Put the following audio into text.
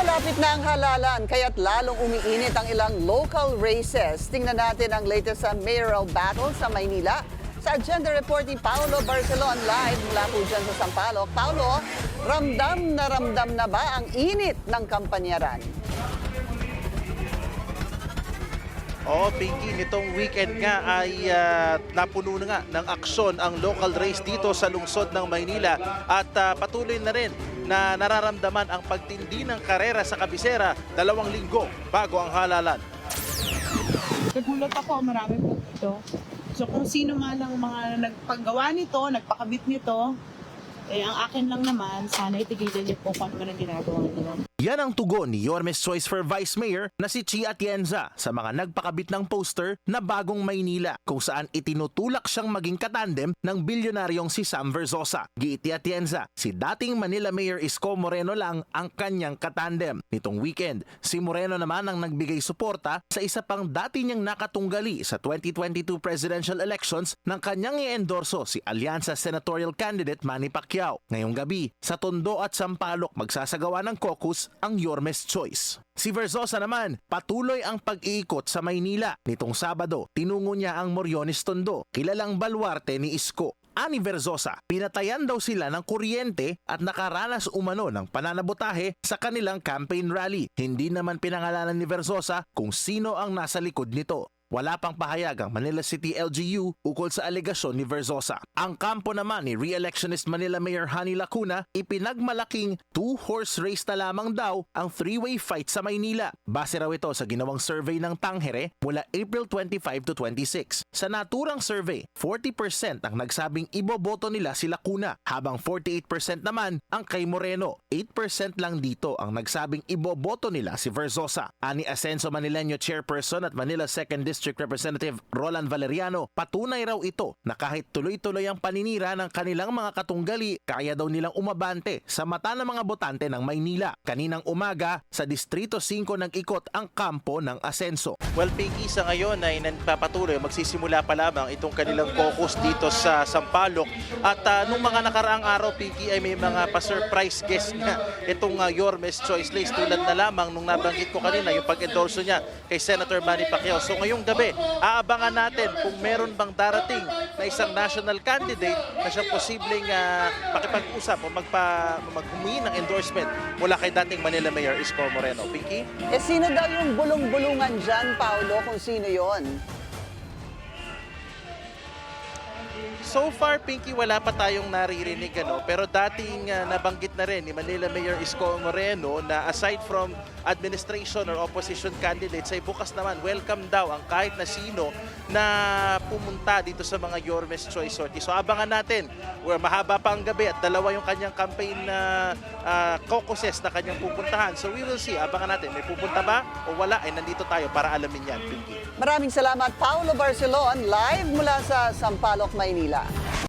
Malapit na ang halalan, kaya't lalong umiinit ang ilang local races. Tingnan natin ang latest sa mayoral battle sa Maynila. Sa agenda report ni Paolo Barcelon live mula po dyan sa Sampaloc. Paolo, ramdam na ba ang init ng kampanyaran? Pinky, nitong weekend nga ay napuno na nga ng aksyon ang local race dito sa lungsod ng Maynila at patuloy na rin na nararamdaman ang pagtindi ng karera sa kabisera 2 linggo bago ang halalan. Nagulat ako, marami po ito. So kung sino man ang mga nagpagawa nito, nagpakabit nito, ang akin lang naman, sana itigilan niyo po kung ano ang ginagawa nila. Yan ang tugon ni Yormes Choice for Vice Mayor na si Chi Atienza sa mga nagpakabit ng poster na Bagong Maynila kung saan itinutulak siyang maging katandem ng bilyonaryong si Sam Verzosa. Giiti Atienza, si dating Manila Mayor Isko Moreno lang ang kanyang katandem. Nitong weekend, si Moreno naman ang nagbigay suporta sa isa pang dati niyang nakatunggali sa 2022 presidential elections ng kanyang i-endorso si Alyansa Senatorial Candidate Manny Pacquiao. Ngayong gabi, sa Tondo at Sampaloc magsasagawa ng caucus ang Yormes Choice. Si Verzosa naman, patuloy ang pag-iikot sa Maynila. Nitong Sabado, tinungo niya ang Moriones Tondo, kilalang baluarte ni Isko. Ani Verzosa, pinatayan daw sila ng kuryente at nakaranas umano ng pananabotahe sa kanilang campaign rally. Hindi naman pinangalanan ni Verzosa kung sino ang nasa likod nito. Wala pang pahayag ang Manila City LGU ukol sa alegasyon ni Verzosa. Ang kampo naman ni re-electionist Manila Mayor Hani Lacuna, ipinagmalaking 2-horse race na lamang daw ang 3-way fight sa Maynila. Base raw ito sa ginawang survey ng Tangere mula April 25 to 26. Sa naturang survey, 40% ang nagsabing iboboto nila si Lacuna, habang 48% naman ang kay Moreno. 8% lang dito ang nagsabing iboboto nila si Verzosa. Ani Asenso Manileño Chairperson at Manila 2nd District Representative Roland Valeriano, patunay raw ito na kahit tuloy-tuloy ang paninira ng kanilang mga katunggali, kaya daw nilang umabante sa mata ng mga botante ng Maynila. Kaninang umaga, sa Distrito 5 nag-ikot ang kampo ng Asenso. Well, Pinky, sa ngayon ay nagpapatuloy, magsisimula pa lamang itong kanilang caucus dito sa Sampaloc. At nung mga nakaraang araw, Pinky, ay may mga pa-surprise guest nga itong Yormes Choice List. Tulad na lamang nung nabanggit ko kanina, yung pag-endorso niya kay Senator Manny Pacquiao. So ngayong gabi, aabangan natin kung meron bang darating na isang national candidate na siyang posibleng pakipag-usap o maghumingi ng endorsement mula kay dating Manila Mayor Isko Moreno. Pinky? Sino daw yung bulong-bulungan dyan, Paolo, kung sino yon? So far, Pinky, wala pa tayong naririnig, pero dating nabanggit na rin ni Manila Mayor Isko Moreno na aside from administration or opposition candidates, ay bukas naman, welcome daw ang kahit na sino na pumunta dito sa mga Yormes Choice sorties. So abangan natin, mahaba pa ang gabi at 2 yung kanyang campaign na caucuses na kanyang pupuntahan. So we will see, abangan natin, may pupunta ba o wala, ay nandito tayo para alamin yan, Pinky. Maraming salamat, Paolo Barcelon, live mula sa Sampaloc, Maynila.